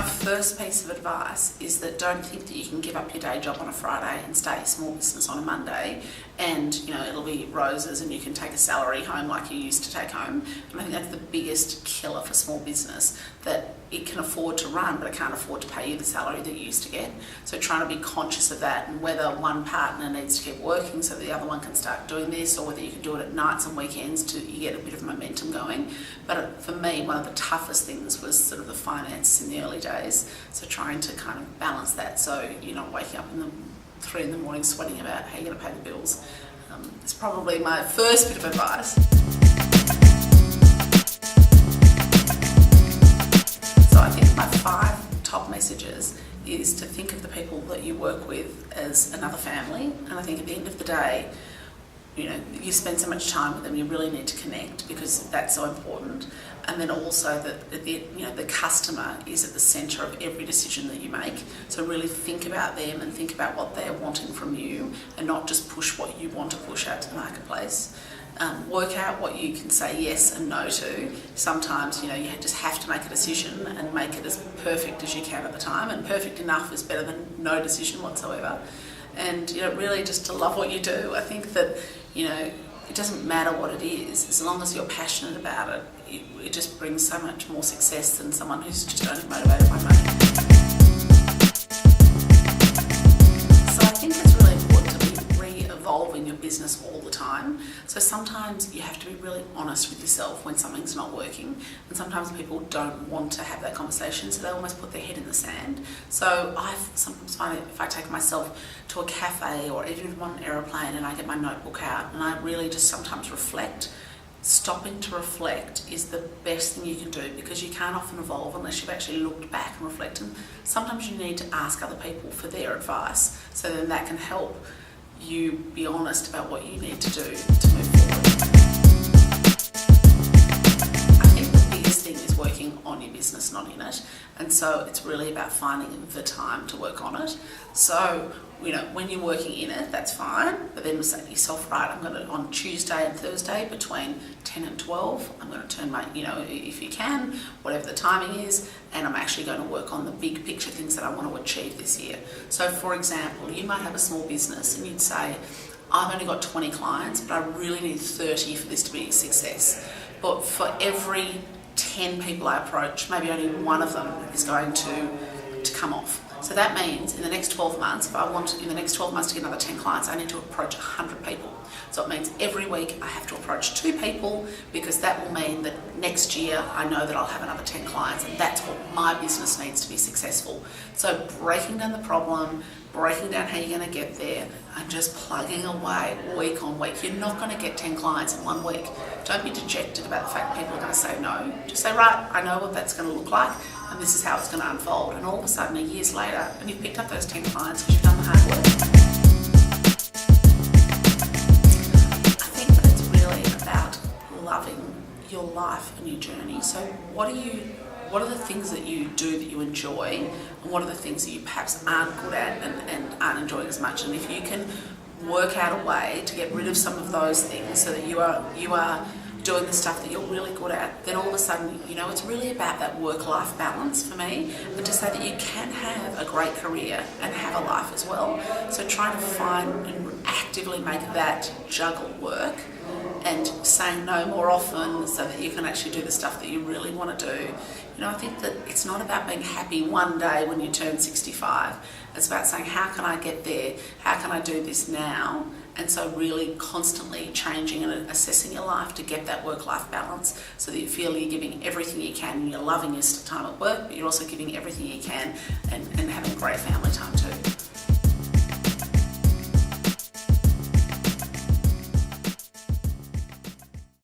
first piece of advice is that don't think that you can give up your day job on a Friday and start your small business on a Monday and it'll be roses and you can take a salary home like you used to take home. And I think that's the biggest killer for small business, that it can afford to run but it can't afford to pay you the salary that you used to get. So trying to be conscious of that, and whether one partner needs to keep working so that the other one can start doing this, or whether you can do it at nights and weekends to you get a bit of momentum going. But for me, one of the toughest things was sort of the finance in the early days. So trying to kind of balance that so you're not waking up in the 3 in the morning sweating about how you're going to pay the bills. It's probably my first bit of advice. So I think my 5 top messages is to think of the people that you work with as another family. And I think at the end of the day, you spend so much time with them, you really need to connect because that's so important. And then also that the customer is at the centre of every decision that you make. So really think about them and think about what they're wanting from you, and not just push what you want to push out to the marketplace. Work out what you can say yes and no to. Sometimes you just have to make a decision and make it as perfect as you can at the time, and perfect enough is better than no decision whatsoever. And really just to love what you do. I think that it doesn't matter what it is, as long as you're passionate about it. It just brings so much more success than someone who's just only motivated by money. So I think it's really important to be re-evolving your business all the time. So sometimes you have to be really honest with yourself when something's not working, and sometimes people don't want to have that conversation, so they almost put their head in the sand. So I sometimes find if I take myself to a cafe or even on an aeroplane and I get my notebook out and I really just sometimes reflect, stopping to reflect is the best thing you can do, because you can't often evolve unless you've actually looked back and reflected. And sometimes you need to ask other people for their advice, so then that can help you be honest about what you need to do to move forward. I think the biggest thing is working on your business, not in it. And so it's really about finding the time to work on it. So, when you're working in it, that's fine, but then say to yourself, right, I'm going to, on Tuesday and Thursday between 10 and 12, I'm going to turn my, if you can, whatever the timing is, and I'm actually going to work on the big picture things that I want to achieve this year. So for example, you might have a small business and you'd say, I've only got 20 clients, but I really need 30 for this to be a success. But for every 10 people I approach, maybe only one of them is going to come off. So that means in the next 12 months, if I want in the next 12 months to get another 10 clients, I need to approach 100 people. So it means every week I have to approach 2 people, because that will mean that next year I know that I'll have another 10 clients, and that's what my business needs to be successful. So breaking down the problem, breaking down how you're going to get there, and just plugging away week on week. You're not going to get 10 clients in 1 week. Don't be dejected about the fact that people are going to say no. Just say, right, I know what that's going to look like, and this is how it's going to unfold. And all of a sudden, years later, and you've picked up those 10 clients because you've done the hard work. I think that it's really about loving your life and your journey. So what are the things that you do that you enjoy, and what are the things that you perhaps aren't good at and aren't enjoying as much? And if you can work out a way to get rid of some of those things so that you are doing the stuff that you're really good at, then all of a sudden, it's really about that work-life balance for me, but to say that you can have a great career and have a life as well. So trying to find and actively make that juggle work, and saying no more often so that you can actually do the stuff that you really want to do. I think that it's not about being happy one day when you turn 65. It's about saying, how can I get there? How can I do this now? And so really constantly changing and assessing your life to get that work-life balance, so that you feel you're giving everything you can and you're loving your time at work, but you're also giving everything you can and having a great family time too.